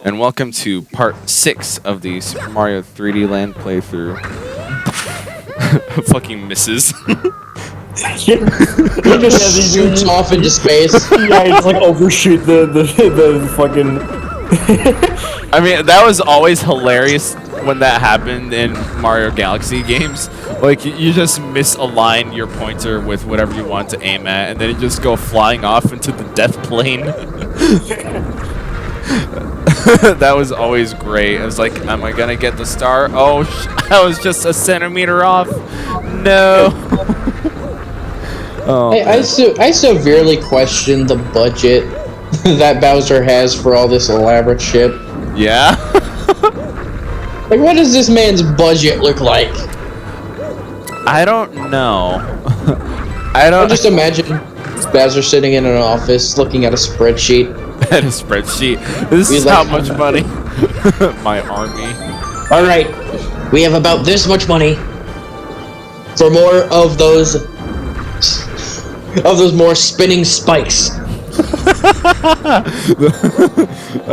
And welcome to part 6 of the Super Mario 3D Land playthrough. Fucking misses. He just shoots off into space. Yeah, he just like overshoot the fucking. I mean, that was always hilarious when that happened in Mario Galaxy games. Like, you just misalign your pointer with whatever you want to aim at, and then you just go flying off into the death plane. That was always great. I was like, am I gonna get the star? Oh, I was just a centimeter off. No. Oh, hey, I severely question the budget that Bowser has for all this elaborate shit. Yeah? Like, what does this man's budget look like? I don't know. I just imagine Bowser sitting in an office looking at a spreadsheet. At a spreadsheet. This is like, how much money. My army. Alright, we have about this much money for more of those more spinning spikes. We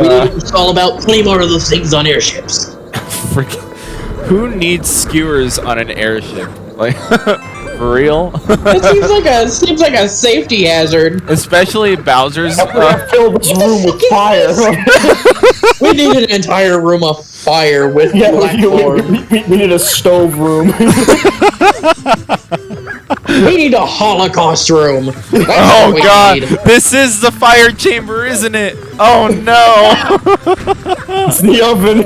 need to install about 20 more of those things on airships. Freaking, who needs skewers on an airship? Like, for real? It seems like a safety hazard. Especially Bowser's. Fill this room with fire. We need an entire room of fire with black floor. We need a stove room. We need a Holocaust room. That's Oh what god, we need. this is the fire chamber, isn't it? Oh no! It's the oven.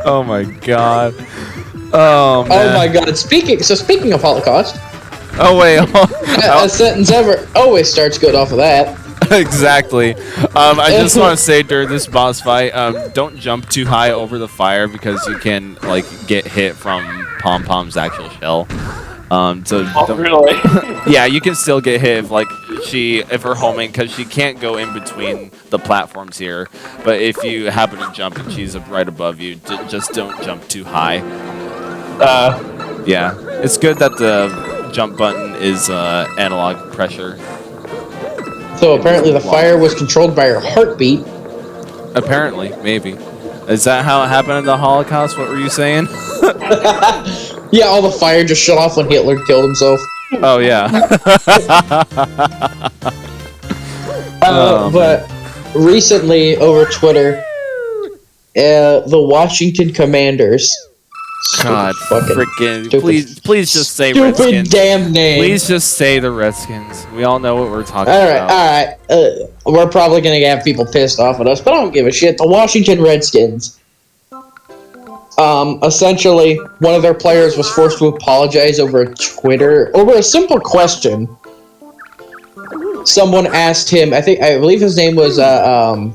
Oh my god. Oh man. Oh my god. Speaking of Holocaust, Oh wait. a sentence ever always starts good off of that. Exactly. I just want to say during this boss fight, don't jump too high over the fire because you can like get hit from Pom-Pom's actual shell. So don't, really? yeah, you can still get hit if her homing, because she can't go in between the platforms here. But if you happen to jump and she's right above you, just don't jump too high. Yeah, it's good that the jump button is analog pressure. So apparently the fire was controlled by her heartbeat. Apparently, maybe. Is that how it happened in the Holocaust? What were you saying? Yeah, all the fire just shut off when Hitler killed himself. Oh yeah. But recently over Twitter, the Washington Commanders. God, freaking! Please just say stupid Redskins. Damn name. Please just say the Redskins. We all know what we're talking All about. right. We're probably gonna have people pissed off at us, but I don't give a shit. The Washington Redskins. Essentially, one of their players was forced to apologize over Twitter over a simple question. Someone asked him. I believe his name was okay,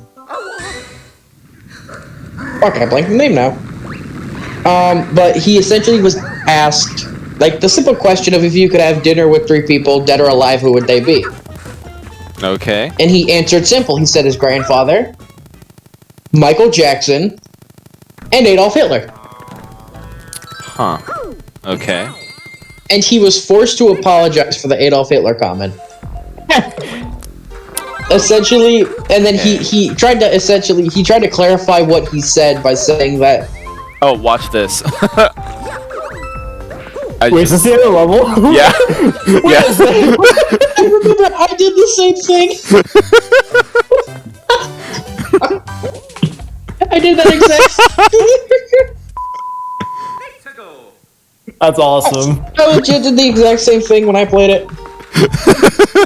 I'm blanking the name now. But he essentially was asked, like, the simple question of if you could have dinner with 3 people, dead or alive, who would they be? Okay. And he answered simple. He said his grandfather, Michael Jackson, and Adolf Hitler. Huh. Okay. And he was forced to apologize for the Adolf Hitler comment. Essentially, and then he tried to clarify what he said by saying that. Oh, watch this. Wait, is this the other level? Yeah. Yeah. I remember I did the same thing. I did that exact. That's awesome. I legit did the exact same thing when I played it.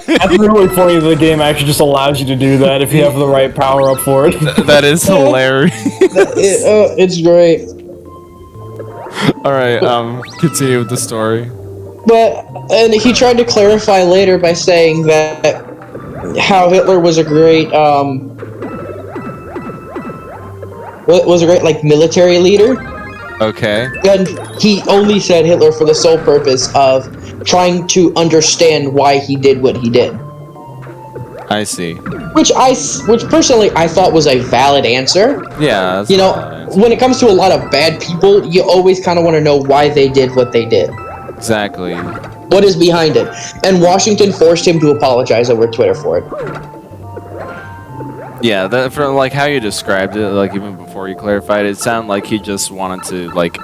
That's really funny that the game actually just allows you to do that if you have the right power up for it. That is hilarious. It's great. Alright, continue with the story. And he tried to clarify later by saying that how Hitler was a great like military leader. Okay. And he only said Hitler for the sole purpose of trying to understand why he did what he did. I see. Which personally I thought was a valid answer. Yeah. You know, when it comes to a lot of bad people, you always kind of want to know why they did what they did. Exactly. What is behind it? And Washington forced him to apologize over Twitter for it. Yeah, that for like how you described it, like even before you clarified it sounded like he just wanted to like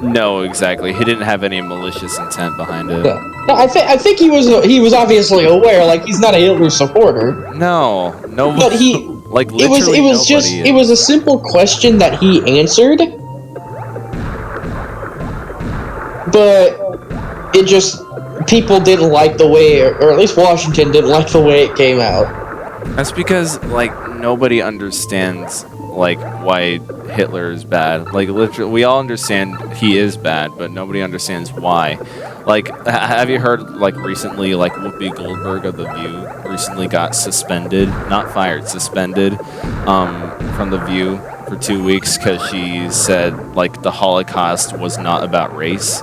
know exactly. He didn't have any malicious intent behind it. Yeah. No, I think he was obviously aware. Like he's not a Hitler supporter. No, no, But he, like it was literally just nobody it was a is. simple question that he answered, but it just people didn't like the way, or at least Washington didn't like the way it came out. That's because like nobody understands like why Hitler is bad. Like literally, we all understand he is bad, but nobody understands why. Like, have you heard like recently, like Whoopi Goldberg of The View recently got suspended, not fired, suspended, from The View for 2 weeks because she said like the Holocaust was not about race.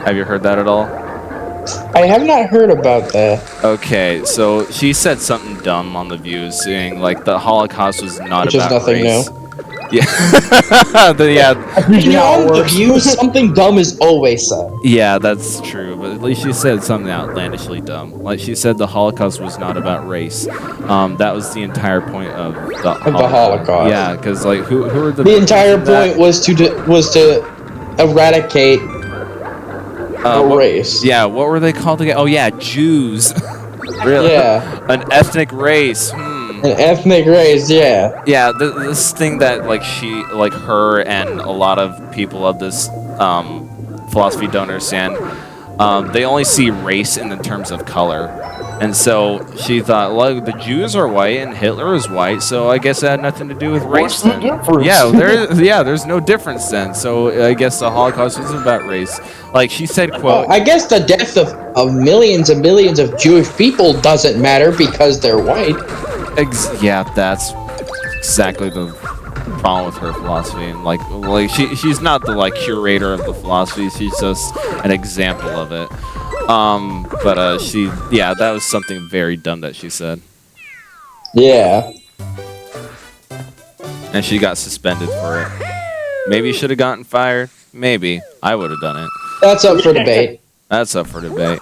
Have you heard that at all? I have not heard about that. Okay, so she said something dumb on The View, saying like the Holocaust was not Which is about nothing race. new. Yeah, yeah, Usually how it On The works. View, something dumb is always said. yeah, that's true. But at least she said something outlandishly dumb. Like she said, the Holocaust was not about race. That was the entire point of the Holocaust. Yeah, because like who are the The entire victims in that? point was to eradicate a What- race. Yeah, what were they called again? Oh yeah, Jews. Really? Yeah, An ethnic race. an ethnic race. Yeah. Yeah, this thing that like she, like her, and a lot of people of this philosophy don't understand. They only see race in the terms of color, and so she thought, look, the Jews are white and Hitler is white, so I guess it had nothing to do with race. What's the Then. difference? Yeah, there's no difference then. So I guess the Holocaust isn't about race. Like she said, quote. I guess the death of millions and millions of Jewish people doesn't matter because they're white. Yeah, that's exactly the problem with her philosophy. And like she's not the like curator of the philosophy. She's just an example of it. Yeah, that was something very dumb that she said, Yeah. and she got suspended for it. Maybe should have gotten fired. Maybe I would have done it. That's up for debate. That's up for debate.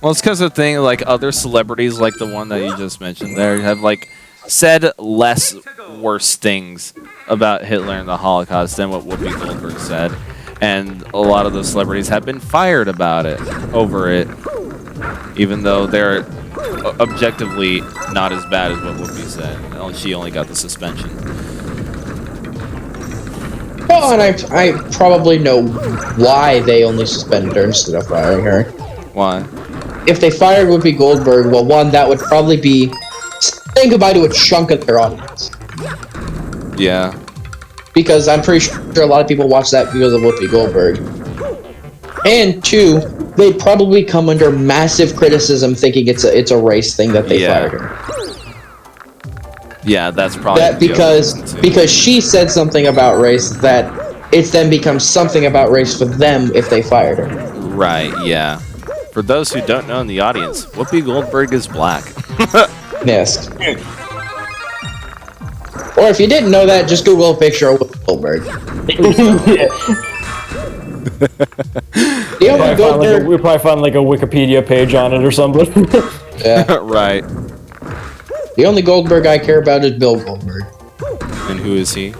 Well, it's because of things like other celebrities, like the one that you just mentioned there, have like said less worse things about Hitler and the Holocaust than what Whoopi Goldberg said, and a lot of those celebrities have been fired about it, over it, even though they're objectively not as bad as what Whoopi said. She only got the suspension. Well, and I probably know why they only suspended her instead of firing her. Why? If they fired Whoopi Goldberg, well, one, that would probably be saying goodbye to a chunk of their audience. Yeah. Because I'm pretty sure a lot of people watch that because of Whoopi Goldberg. And two, they'd probably come under massive criticism thinking it's a race thing that they Yeah. fired her. Yeah, that's probably That the other reason, too. because she said something about race that it then becomes something about race for them if they fired her. Right, yeah. For those who don't know in the audience, Whoopi Goldberg is black. Yes. Or if you didn't know that, just Google a picture of Whoopi Goldberg. The only Goldberg, We'll probably find like a Wikipedia page on it or something. yeah. Right. The only Goldberg I care about is Bill Goldberg. And who is he?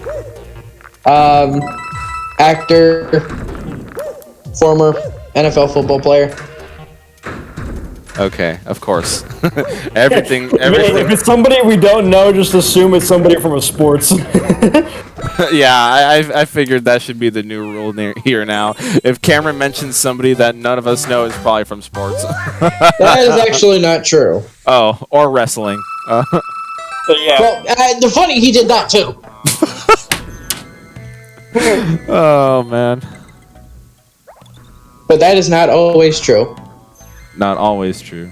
Actor, former NFL football player. Okay, of course. everything. If it's somebody we don't know, just assume it's somebody from a sports. Yeah, I figured that should be the new rule here now. If Cameron mentions somebody that none of us know, it's probably from sports. That is actually not true. Oh, or wrestling. Yeah. Well, the funny, he did that too. Oh man. But that is not always true. Not always true.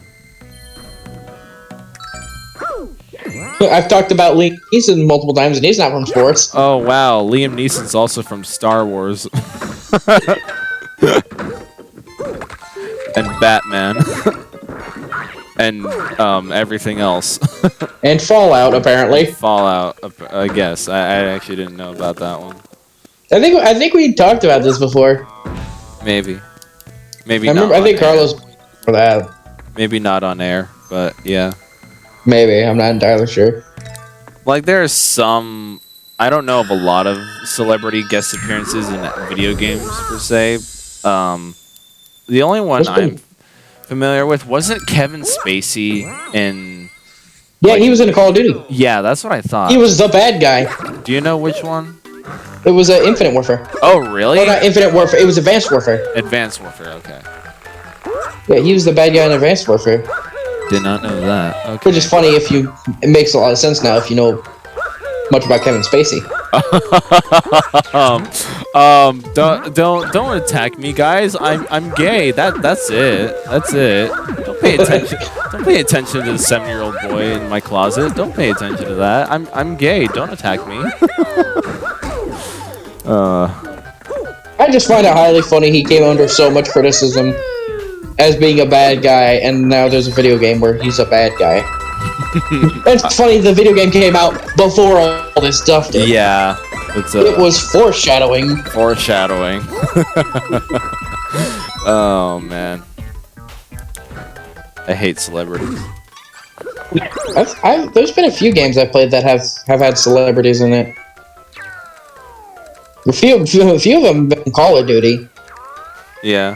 I've talked about Liam Neeson multiple times, and he's not from sports. Oh wow, Liam Neeson's also from Star Wars. And Batman. And everything else. And Fallout, apparently. Fallout, I guess. I actually didn't know about that one. I think we talked about this before. Maybe. I think Carlos for that. Maybe not on air, but yeah. Maybe, I'm not entirely sure. Like, there's some... I don't know of a lot of celebrity guest appearances in video games, per se. The only one I'm familiar with, wasn't Kevin Spacey in... Yeah, he was in Call of Duty. Yeah, that's what I thought. He was the bad guy. Do you know which one? It was Infinite Warfare. Oh, really? Oh, not Infinite Warfare. It was Advanced Warfare. Advanced Warfare, okay. Yeah, he was the bad guy in Advanced Warfare. Did not know that. Okay. Which is funny if you... It makes a lot of sense now if you know much about Kevin Spacey. Don't attack me, guys. I'm gay. That's it. That's it. Don't pay attention. Don't pay attention to the 7-year-old boy in my closet. Don't pay attention to that. I'm gay. Don't attack me. I just find it highly funny he came under so much criticism as being a bad guy, and now there's a video game where he's a bad guy. It's funny, the video game came out before all this stuff did. Yeah. It was foreshadowing. Foreshadowing. Oh, man. I hate celebrities. There's been a few games I've played that have had celebrities in it. A few of them been Call of Duty. Yeah.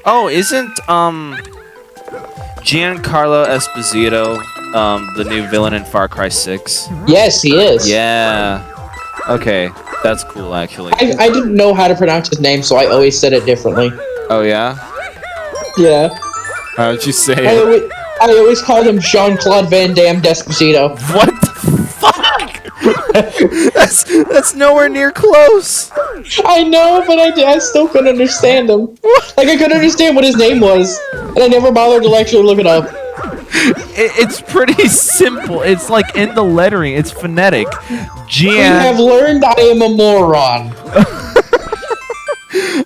Oh, isn't Giancarlo Esposito the new villain in Far Cry 6? Yes, he is. Yeah. Okay, that's cool actually. I didn't know how to pronounce his name, so I always said it differently. Oh yeah? Yeah. How'd you say it? I always called him Jean-Claude Van Damme Despacito. What the fuck? that's nowhere near close. I know, but I still couldn't understand him. Like, I couldn't understand what his name was, and I never bothered to actually look it up. It's pretty simple. It's like in the lettering. It's phonetic. You have learned I am a moron.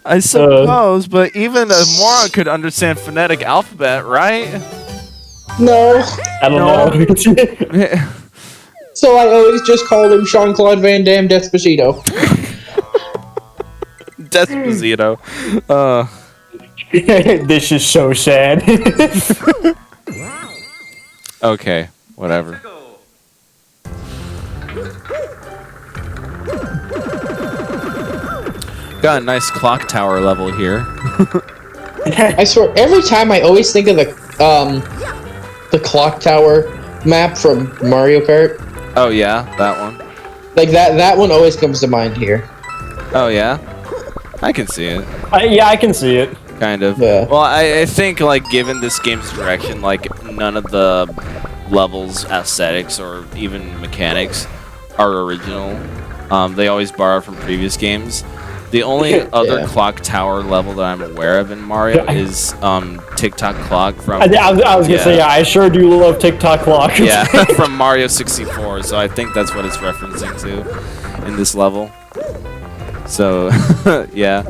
I suppose, but even a moron could understand phonetic alphabet, right? No. I don't know. So I always just called him Jean-Claude Van Damme Despacito. Despacito. This is so sad. Okay, whatever. Got a nice clock tower level here. I swear, every time I always think of the clock tower map from Mario Kart. Oh yeah, that one. Like that one always comes to mind here. Oh yeah, I can see it. Yeah, I can see it. Kind of. Yeah. Well, I think like given this game's direction, like none of the levels, aesthetics, or even mechanics are original. They always borrow from previous games. The only other clock tower level that I'm aware of in Mario is Tick-Tock Clock from... I was gonna say, yeah, I sure do love Tick-Tock Clock. Yeah, from Mario 64, so I think that's what it's referencing to in this level. So, yeah.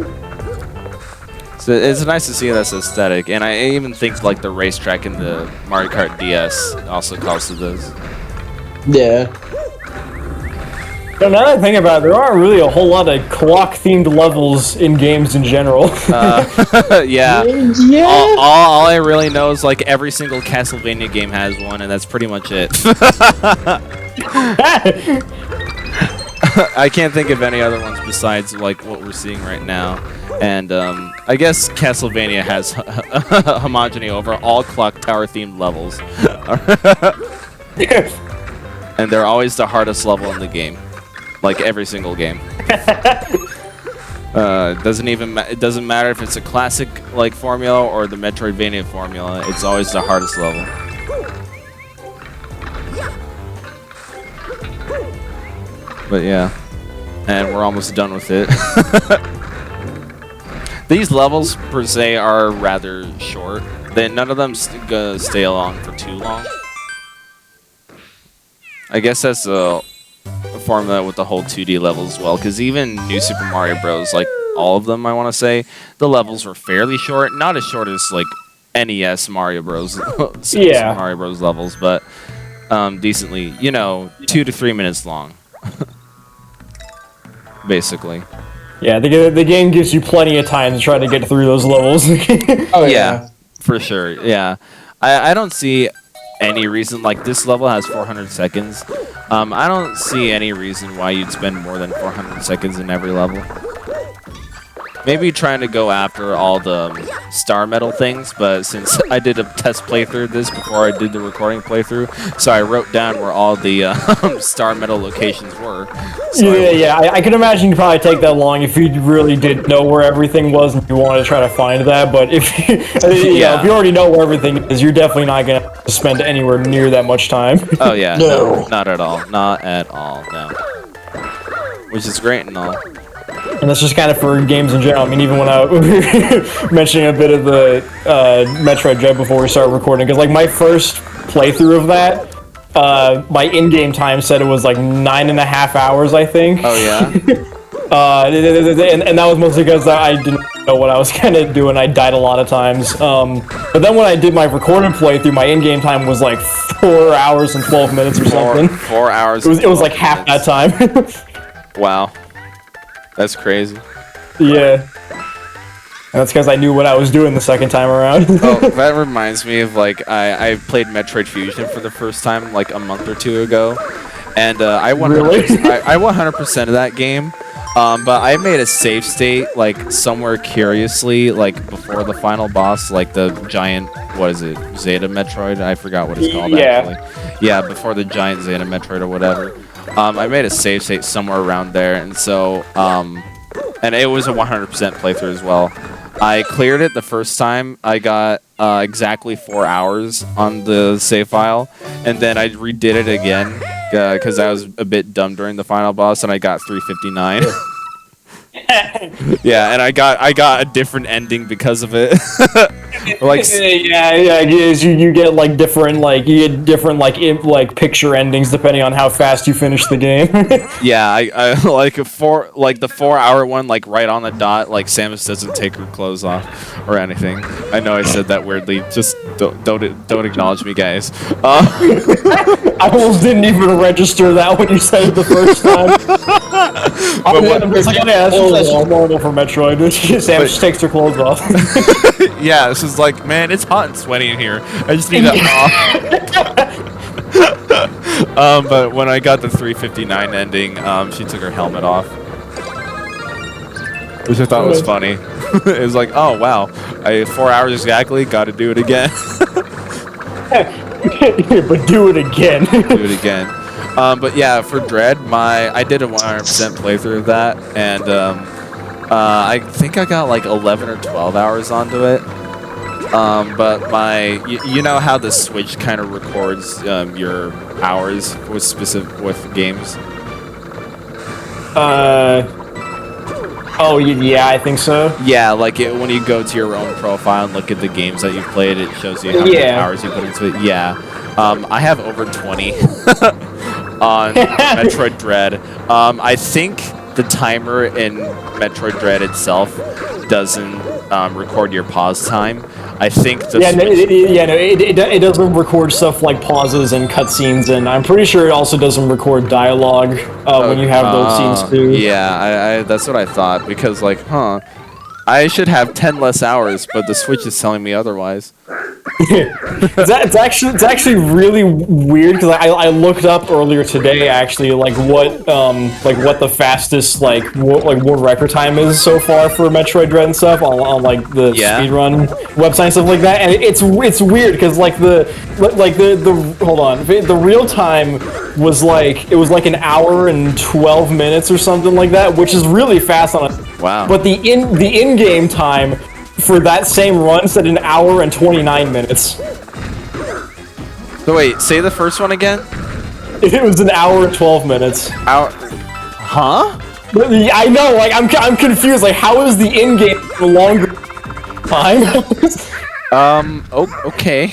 So it's nice to see this aesthetic, and I even think like the racetrack in the Mario Kart DS also calls to this. Yeah. So now that I think about it, there aren't really a whole lot of clock-themed levels in games in general. Yeah. Yeah. All I really know is like every single Castlevania game has one, and that's pretty much it. I can't think of any other ones besides like what we're seeing right now. And I guess Castlevania has homogeny over all clock tower themed levels. And they're always the hardest level in the game. Like every single game. It doesn't matter if it's a classic like formula or the Metroidvania formula, it's always the hardest level. But yeah. And we're almost done with it. These levels, per se, are rather short. None of them stay along for too long. I guess that's a formula with the whole 2D levels as well, because even New Super Mario Bros., like all of them, I want to say, the levels were fairly short. Not as short as, like, NES Mario Bros. Super Mario Bros. Levels, but decently, 2 to 3 minutes long. Basically. Yeah, the game gives you plenty of time to try to get through those levels. Oh yeah, for sure. Yeah, I don't see any reason, like this level has 400 seconds. I don't see any reason why you'd spend more than 400 seconds in every level. Maybe trying to go after all the star medal things, but since I did a test playthrough of this before I did the recording playthrough, so I wrote down where all the star medal locations were. So I can imagine you'd probably take that long if you really did know where everything was and you wanted to try to find that, but if if you already know where everything is, you're definitely not going to spend anywhere near that much time. Oh yeah, No. not at all. Not at all, no. Which is great and all. And that's just kind of for games in general. I mean, even when I was mentioning a bit of the Metroid Dread before we started recording, because like my first playthrough of that, my in-game time said it was like 9.5 hours, I think. Oh yeah? And that was mostly because I didn't know what I was kind of doing. I died a lot of times. But then when I did my recorded playthrough, my in-game time was like 4 hours and 12 minutes or something. 4 hours. It was like half that time. Wow. That's crazy. Yeah. That's because I knew what I was doing the second time around. Oh, that reminds me of like I played Metroid Fusion for the first time like a month or two ago, and I 100% of that game. But I made a save state like somewhere curiously like before the final boss, like the giant, what is it, Zeta Metroid? I forgot what it's called actually. Yeah, before the giant Zeta Metroid or whatever. I made a save state somewhere around there, and so and it was a 100% playthrough as well. I cleared it the first time. I got exactly 4 hours on the save file, and then I redid it again because I was a bit dumb during the final boss, and I got 359. Yeah, and I got a different ending because of it. Like you get like different like picture endings depending on how fast you finish the game. yeah, I like the 4 hour one, like right on the dot, like Samus doesn't take her clothes off or anything. I know I said that weirdly. Just don't acknowledge me, guys. I almost didn't even register that when you said it the first time. That's just normal for Metroid. Samus just takes her clothes off. Yeah, this is like, man, it's hot and sweaty in here. I just need that off. But when I got the 359 ending, she took her helmet off, which I thought was funny. It was like, oh wow, 4 hours exactly. Got to do it again. But do it again. Do it again. But yeah, for Dread, I did a 100% playthrough of that, and I think I got like 11 or 12 hours onto it. But you know how the Switch kind of records your hours with games? Oh yeah, I think so. Yeah, like when you go to your own profile and look at the games that you've played, it shows you how many hours you put into it. Yeah, I have over 20 on Metroid Dread. I think the timer in Metroid Dread itself doesn't record your pause time. I think it doesn't record stuff like pauses and cutscenes, and I'm pretty sure it also doesn't record dialogue when you have those scenes too. Yeah, that's what I thought, because like, I should have 10 less hours, but the Switch is telling me otherwise. It's actually really weird, because I looked up earlier today actually what the fastest world record time is so far for Metroid Dread and stuff on like the speedrun website and stuff like that, and it's weird because the real time was like an hour and 12 minutes or something like that, which is really fast on it. Wow. But the in-game time for that same run said an hour and 29 minutes. So wait, say the first one again? It was an hour and 12 minutes. Huh? I know, like, I'm confused, like, how is the in-game longer time? Okay.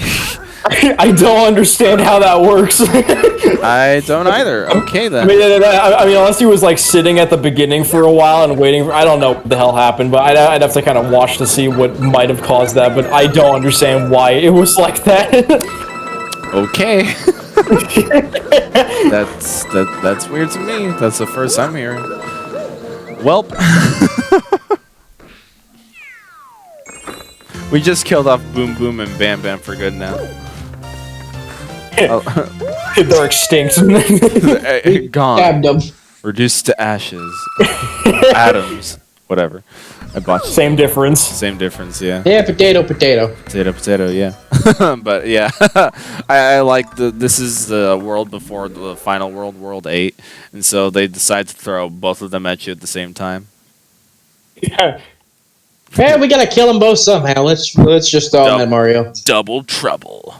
I don't understand how that works. I don't either. Okay, then. I mean, unless he was, like, sitting at the beginning for a while and waiting for... I don't know what the hell happened, but I'd have to kind of watch to see what might have caused that, but I don't understand why it was like that. Okay. That's weird to me. That's the first I'm hearing. Welp. We just killed off Boom Boom and Bam Bam for good now. They're extinct. Gone. Stabbed him. Reduced to ashes. Atoms. Whatever. I botched. Same difference. Same difference, yeah. Yeah, potato, potato. Potato, yeah. But yeah, I like this is the world before the final world, World 8, and so they decide to throw both of them at you at the same time. Yeah. Yeah, we gotta kill them both somehow. Let's just throw them at Mario. Double trouble.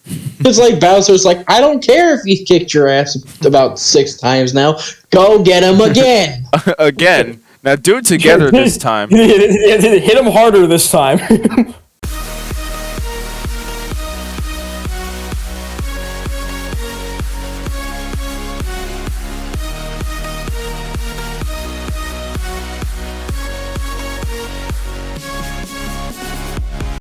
It's like Bowser's like, I don't care if he kicked your ass about 6 times now. Go get him again. Again. Now do it together this time. Hit him harder this time.